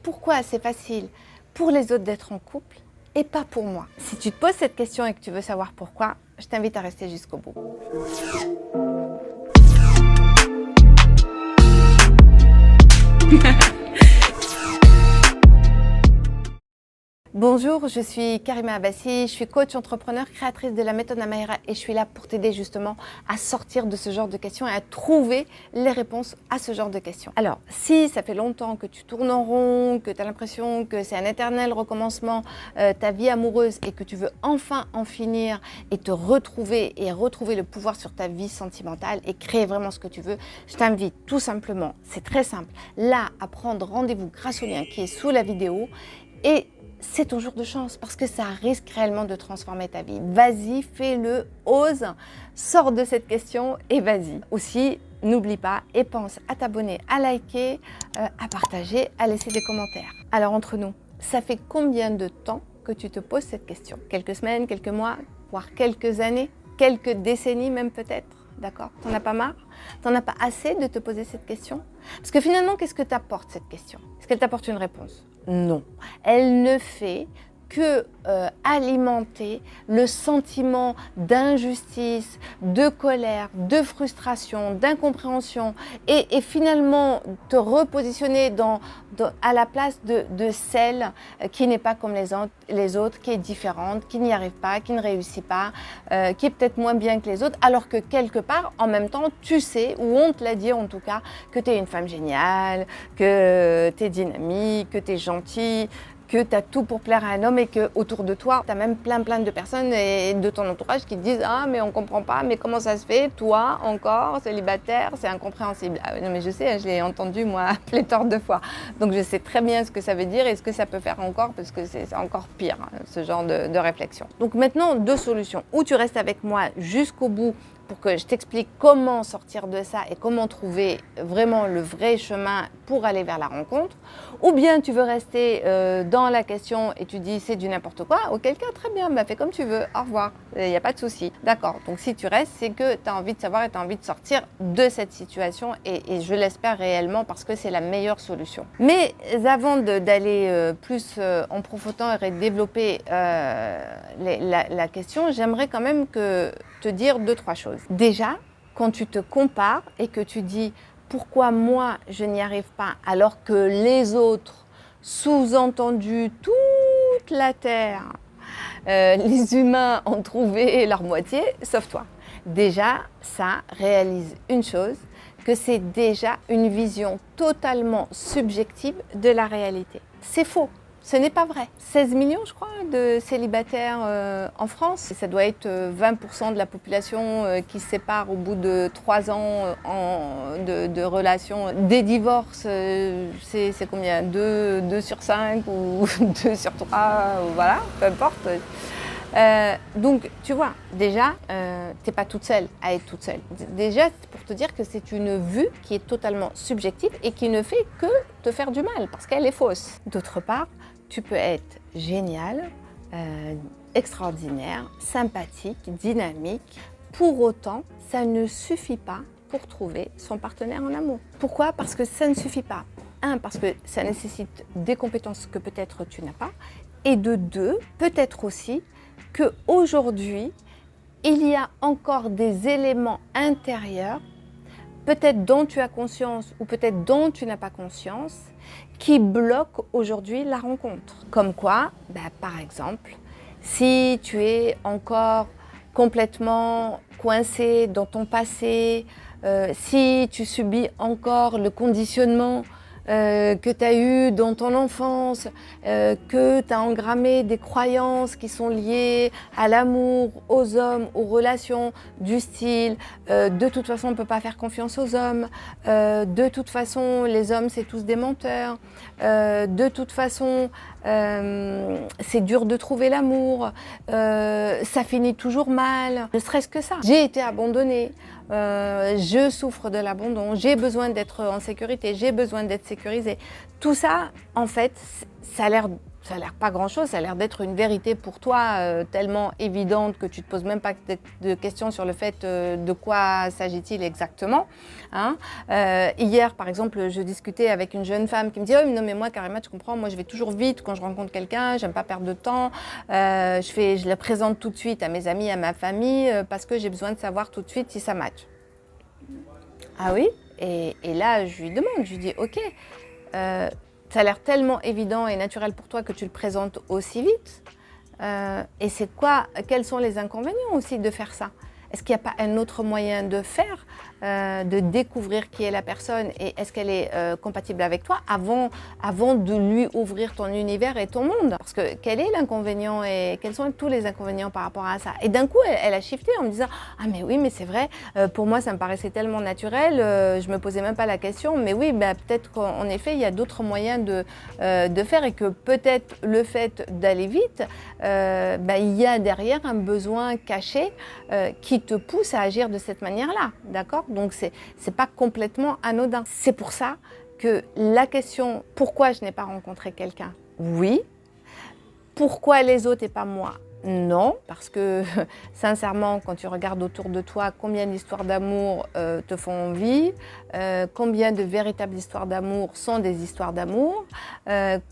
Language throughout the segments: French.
Pourquoi c'est facile pour les autres d'être en couple et pas pour moi? Si tu te poses cette question et que tu veux savoir pourquoi, je t'invite à rester jusqu'au bout. Bonjour, je suis Karima Abbassi, je suis coach entrepreneur, créatrice de la méthode Namayra et je suis là pour t'aider justement à sortir de ce genre de questions et à trouver les réponses à ce genre de questions. Alors, si ça fait longtemps que tu tournes en rond, que tu as l'impression que c'est un éternel recommencement, ta vie amoureuse et que tu veux enfin en finir et te retrouver et retrouver le pouvoir sur ta vie sentimentale et créer vraiment ce que tu veux, je t'invite tout simplement, c'est très simple, là à prendre rendez-vous grâce au lien qui est sous la vidéo et c'est ton jour de chance parce que ça risque réellement de transformer ta vie. Vas-y, fais-le, ose, sors de cette question et vas-y. Aussi, n'oublie pas et pense à t'abonner, à liker, à partager, à laisser des commentaires. Alors entre nous, ça fait combien de temps que tu te poses cette question? Quelques semaines, quelques mois, voire quelques années, quelques décennies même peut-être? D'accord? T'en as pas marre? T'en as pas assez de te poser cette question? Parce que finalement, qu'est-ce que t'apporte cette question? Est-ce qu'elle t'apporte une réponse? Non. Elle ne fait que alimenter le sentiment d'injustice, de colère, de frustration, d'incompréhension et finalement te repositionner à la place de celle qui n'est pas comme les autres, qui est différente, qui n'y arrive pas, qui ne réussit pas, qui est peut-être moins bien que les autres, alors que quelque part, en même temps, tu sais, ou on te l'a dit en tout cas, que tu es une femme géniale, que tu es dynamique, que tu es gentille, que tu as tout pour plaire à un homme et que autour de toi, tu as même plein de personnes et de ton entourage qui te disent « Ah, mais on comprend pas, mais comment ça se fait? Toi, encore, célibataire, c'est incompréhensible. » Ah, non, mais je sais, je l'ai entendu, moi, pléthore de fois. Donc, je sais très bien ce que ça veut dire et ce que ça peut faire encore, parce que c'est encore pire, hein, ce genre de réflexion. Donc, maintenant, deux solutions. Ou tu restes avec moi jusqu'au bout pour que je t'explique comment sortir de ça et comment trouver vraiment le vrai chemin pour aller vers la rencontre. Ou bien tu veux rester dans la question et tu dis c'est du n'importe quoi, auquel cas très bien, bah, fais comme tu veux, au revoir, il n'y a pas de souci. D'accord, donc si tu restes, c'est que tu as envie de savoir et tu as envie de sortir de cette situation et je l'espère réellement parce que c'est la meilleure solution. Mais avant d'aller plus en profondeur et développer la question, j'aimerais quand même te dire deux, trois choses. Déjà, quand tu te compares et que tu dis pourquoi moi je n'y arrive pas alors que les autres, sous-entendu toute la terre, les humains ont trouvé leur moitié, sauf toi. Déjà, ça réalise une chose, que c'est déjà une vision totalement subjective de la réalité. C'est faux. Ce n'est pas vrai. 16 millions, je crois, de célibataires en France. Ça doit être 20% de la population qui se sépare au bout de 3 ans de relations. Des divorces, c'est combien? 2 sur 5 ou 2 sur 3, voilà, peu importe. Donc, tu vois, déjà, t'es pas toute seule à être toute seule. Déjà, c'est pour te dire que c'est une vue qui est totalement subjective et qui ne fait que te faire du mal parce qu'elle est fausse. D'autre part, tu peux être génial, extraordinaire, sympathique, dynamique. Pour autant, ça ne suffit pas pour trouver son partenaire en amour. Pourquoi? Parce que ça ne suffit pas. Un, parce que ça nécessite des compétences que peut-être tu n'as pas. Et de deux, peut-être aussi qu'aujourd'hui, il y a encore des éléments intérieurs, peut-être dont tu as conscience ou peut-être dont tu n'as pas conscience, qui bloquent aujourd'hui la rencontre. Comme quoi, par exemple, si tu es encore complètement coincé dans ton passé, si tu subis encore le conditionnement que tu as eu dans ton enfance, que tu as engrammé des croyances qui sont liées à l'amour, aux hommes, aux relations, du style de toute façon on ne peut pas faire confiance aux hommes, de toute façon les hommes c'est tous des menteurs, de toute façon c'est dur de trouver l'amour, ça finit toujours mal, ne serait-ce que ça. J'ai été abandonnée, je souffre de l'abandon, j'ai besoin d'être en sécurité, j'ai besoin d'être sécurisée. Tout ça, en fait, ça a l'air ça a l'air pas grand-chose, ça a l'air d'être une vérité pour toi tellement évidente que tu ne te poses même pas de questions sur le fait de quoi s'agit-il exactement. Hein. Hier, par exemple, je discutais avec une jeune femme qui me dit « Oh, non mais moi, Karima, tu comprends, moi je vais toujours vite quand je rencontre quelqu'un, j'aime pas perdre de temps, je le présente tout de suite à mes amis, à ma famille, parce que j'ai besoin de savoir tout de suite si ça match. » Ah oui? Et là, je lui demande, je lui dis « Ok, ça a l'air tellement évident et naturel pour toi que tu le présentes aussi vite. Et c'est quoi, quels sont les inconvénients aussi de faire ça? Est-ce qu'il n'y a pas un autre moyen de faire, de découvrir qui est la personne et est-ce qu'elle est compatible avec toi avant de lui ouvrir ton univers et ton monde? Parce que quel est l'inconvénient et quels sont tous les inconvénients par rapport à ça? Et d'un coup, elle a shifté en me disant « Ah mais oui, mais c'est vrai, pour moi ça me paraissait tellement naturel, je me posais même pas la question, mais oui, bah, peut-être qu'en effet, il y a d'autres moyens de faire et que peut-être le fait d'aller vite, bah, il y a derrière un besoin caché qui te pousse à agir de cette manière-là, d'accord? Donc, c'est pas complètement anodin. C'est pour ça que la question « Pourquoi je n'ai pas rencontré quelqu'un ?» Oui. Pourquoi les autres et pas moi? Non, parce que sincèrement, quand tu regardes autour de toi, combien d'histoires d'amour te font envie, combien de véritables histoires d'amour sont des histoires d'amour,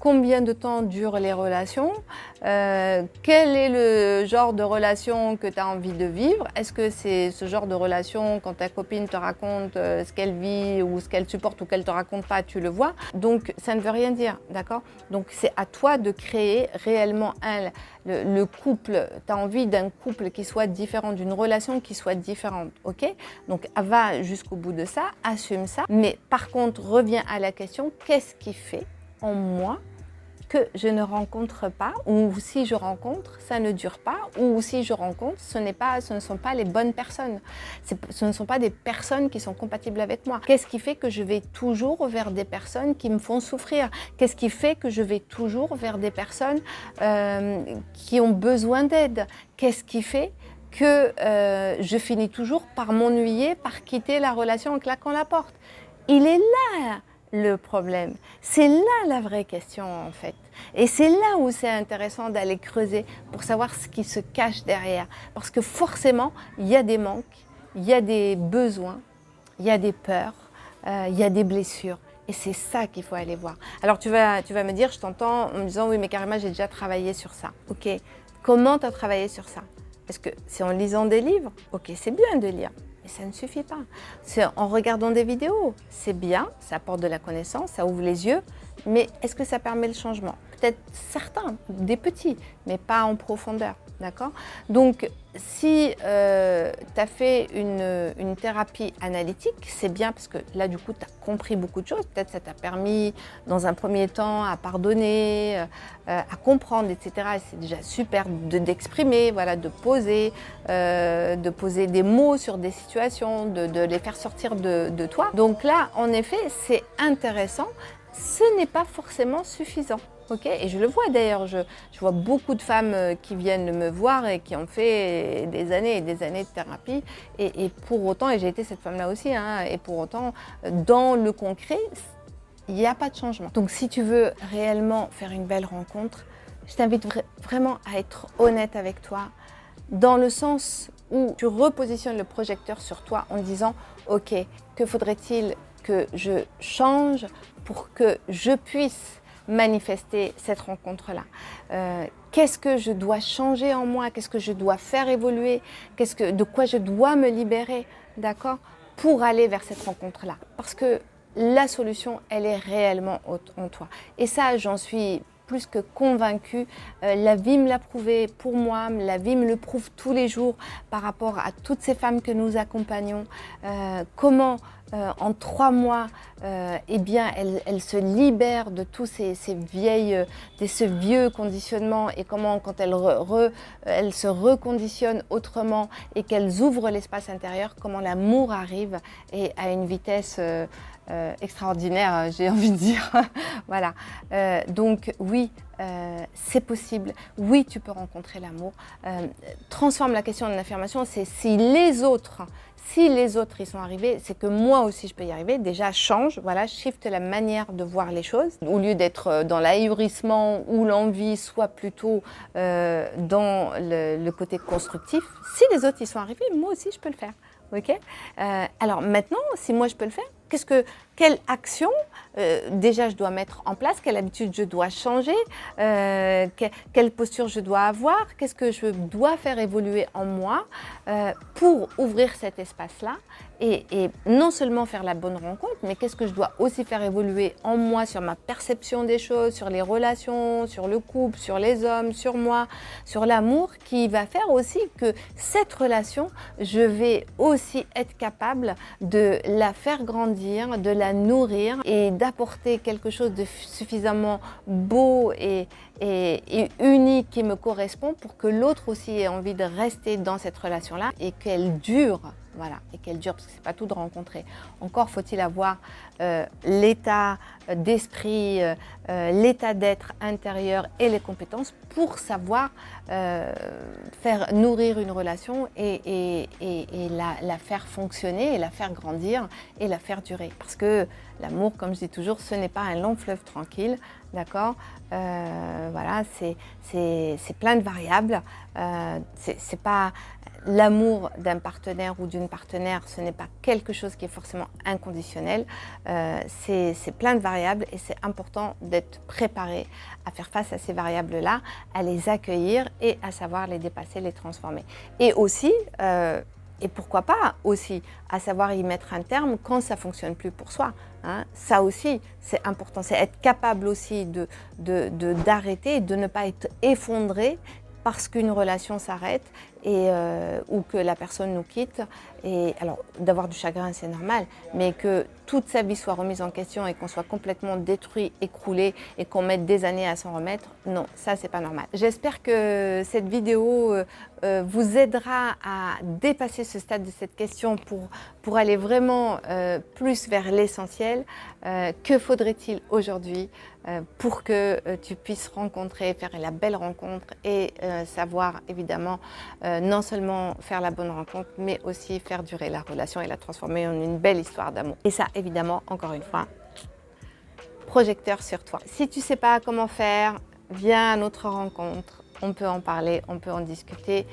combien de temps durent les relations, quel est le genre de relation que tu as envie de vivre? Est-ce que c'est ce genre de relation quand ta copine te raconte ce qu'elle vit ou ce qu'elle supporte ou qu'elle ne te raconte pas, tu le vois? Donc ça ne veut rien dire, d'accord? Donc c'est à toi de créer réellement le couple. Tu as envie d'un couple qui soit différent, d'une relation qui soit différente, ok? Donc va jusqu'au bout de ça, assume ça, mais par contre reviens à la question, qu'est-ce qui fait en moi que je ne rencontre pas, ou si je rencontre, ça ne dure pas, ou si je rencontre, ce ne sont pas les bonnes personnes. Ce ne sont pas des personnes qui sont compatibles avec moi. Qu'est-ce qui fait que je vais toujours vers des personnes qui me font souffrir? Qu'est-ce qui fait que je vais toujours vers des personnes qui ont besoin d'aide? Qu'est-ce qui fait que je finis toujours par m'ennuyer, par quitter la relation en claquant la porte? Il est là le problème. C'est là la vraie question en fait. Et c'est là où c'est intéressant d'aller creuser pour savoir ce qui se cache derrière. Parce que forcément, il y a des manques, il y a des besoins, il y a des peurs, il y a des blessures. Et c'est ça qu'il faut aller voir. Alors tu vas me dire, je t'entends en me disant « Oui, mais Karima, j'ai déjà travaillé sur ça. » Ok, comment tu as travaillé sur ça? Est-ce que c'est en lisant des livres? Ok, c'est bien de lire. Ça ne suffit pas. C'est en regardant des vidéos, c'est bien, ça apporte de la connaissance, ça ouvre les yeux, mais est-ce que ça permet le changement? Peut-être certains, des petits, mais pas en profondeur, d'accord? Donc, si tu as fait une thérapie analytique, c'est bien parce que là, du coup, tu as compris beaucoup de choses. Peut-être ça t'a permis, dans un premier temps, à pardonner, à comprendre, etc. Et c'est déjà super d'exprimer, voilà, de poser des mots sur des situations, de les faire sortir de toi. Donc là, en effet, c'est intéressant. Ce n'est pas forcément suffisant. Okay, et je le vois d'ailleurs, je vois beaucoup de femmes qui viennent me voir et qui ont fait des années et des années de thérapie. Et pour autant, et j'ai été cette femme-là aussi, hein, et pour autant, dans le concret, il n'y a pas de changement. Donc si tu veux réellement faire une belle rencontre, je t'invite vraiment à être honnête avec toi, dans le sens où tu repositionnes le projecteur sur toi en disant « Ok, que faudrait-il que je change pour que je puisse manifester cette rencontre-là. Qu'est-ce que je dois changer en moi? Qu'est-ce que je dois faire évoluer? De quoi je dois me libérer, d'accord, pour aller vers cette rencontre-là? Parce que la solution, elle est réellement en toi. Et ça, j'en suis plus que convaincue. La vie me l'a prouvé pour moi, la vie me le prouve tous les jours par rapport à toutes ces femmes que nous accompagnons. Comment en 3 mois, eh bien, elle se libère de tous ces ce vieux conditionnement et comment, quand elle se reconditionne autrement et qu'elles ouvrent l'espace intérieur, comment l'amour arrive et à une vitesse extraordinaire, j'ai envie de dire. Voilà. Donc oui, c'est possible. Oui, tu peux rencontrer l'amour. Transforme la question en affirmation, c'est si les autres Si les autres y sont arrivés, c'est que moi aussi je peux y arriver. Déjà change, voilà, shift la manière de voir les choses. Au lieu d'être dans l'ahurissement ou l'envie, soit plutôt dans le côté constructif. Si les autres y sont arrivés, moi aussi je peux le faire. Ok. Alors maintenant, si moi je peux le faire, quelle action déjà je dois mettre en place, quelle habitude je dois changer, quelle posture je dois avoir, qu'est-ce que je dois faire évoluer en moi pour ouvrir cet espace-là et non seulement faire la bonne rencontre, mais qu'est-ce que je dois aussi faire évoluer en moi sur ma perception des choses, sur les relations, sur le couple, sur les hommes, sur moi, sur l'amour, qui va faire aussi que cette relation, je vais aussi être capable de la faire grandir, de la nourrir et d'apporter quelque chose de suffisamment beau et unique qui me correspond pour que l'autre aussi ait envie de rester dans cette relation-là et qu'elle dure. Voilà, et qu'elle dure, parce que ce n'est pas tout de rencontrer. Encore faut-il avoir l'état d'esprit, l'état d'être intérieur et les compétences pour savoir faire nourrir une relation et la faire fonctionner, et la faire grandir et la faire durer. Parce que l'amour, comme je dis toujours, ce n'est pas un long fleuve tranquille, d'accord. Voilà, c'est plein de variables. C'est pas l'amour d'un partenaire ou d'une partenaire, ce n'est pas quelque chose qui est forcément inconditionnel. C'est plein de variables et c'est important d'être préparé à faire face à ces variables-là, à les accueillir et à savoir les dépasser, les transformer. Et aussi, et pourquoi pas aussi, à savoir y mettre un terme quand ça ne fonctionne plus pour soi. Hein. Ça aussi, c'est important. C'est être capable aussi d'arrêter, de ne pas être effondré parce qu'une relation s'arrête ou que la personne nous quitte. Et alors, d'avoir du chagrin, c'est normal, mais que toute sa vie soit remise en question et qu'on soit complètement détruit, écroulé et qu'on mette des années à s'en remettre, non, ça, c'est pas normal. J'espère que cette vidéo vous aidera à dépasser ce stade de cette question pour aller vraiment plus vers l'essentiel. Que faudrait-il aujourd'hui pour que tu puisses rencontrer, faire la belle rencontre et savoir évidemment non seulement faire la bonne rencontre, mais aussi faire durer la relation et la transformer en une belle histoire d'amour. Et ça, évidemment, encore une fois, projecteur sur toi. Si tu ne sais pas comment faire, viens à notre rencontre. On peut en parler, on peut en discuter.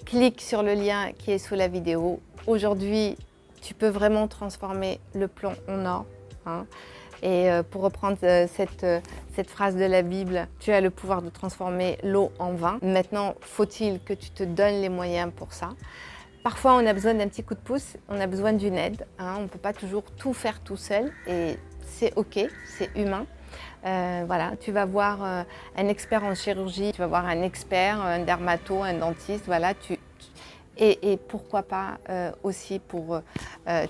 Clique sur le lien qui est sous la vidéo. Aujourd'hui, tu peux vraiment transformer le plomb en or. Hein. Et pour reprendre cette phrase de la Bible, tu as le pouvoir de transformer l'eau en vin. Maintenant, faut-il que tu te donnes les moyens pour ça. Parfois, on a besoin d'un petit coup de pouce, on a besoin d'une aide. Hein. On ne peut pas toujours tout faire tout seul et c'est OK, c'est humain. Voilà, tu vas voir un expert en chirurgie, tu vas voir un expert, un dermato, un dentiste, voilà, et pourquoi pas aussi pour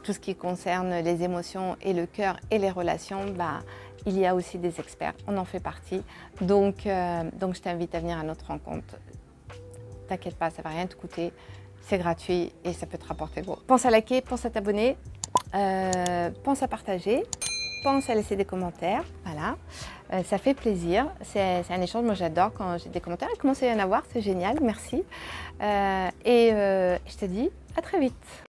tout ce qui concerne les émotions et le cœur et les relations, bah, il y a aussi des experts, on en fait partie. Donc je t'invite à venir à notre rencontre. T'inquiète pas, ça ne va rien te coûter, c'est gratuit et ça peut te rapporter gros. Pense à liker, pense à t'abonner, pense à partager. Pense à laisser des commentaires, voilà, ça fait plaisir, c'est un échange, moi j'adore quand j'ai des commentaires, il commence à y en avoir, c'est génial, merci. Je te dis à très vite.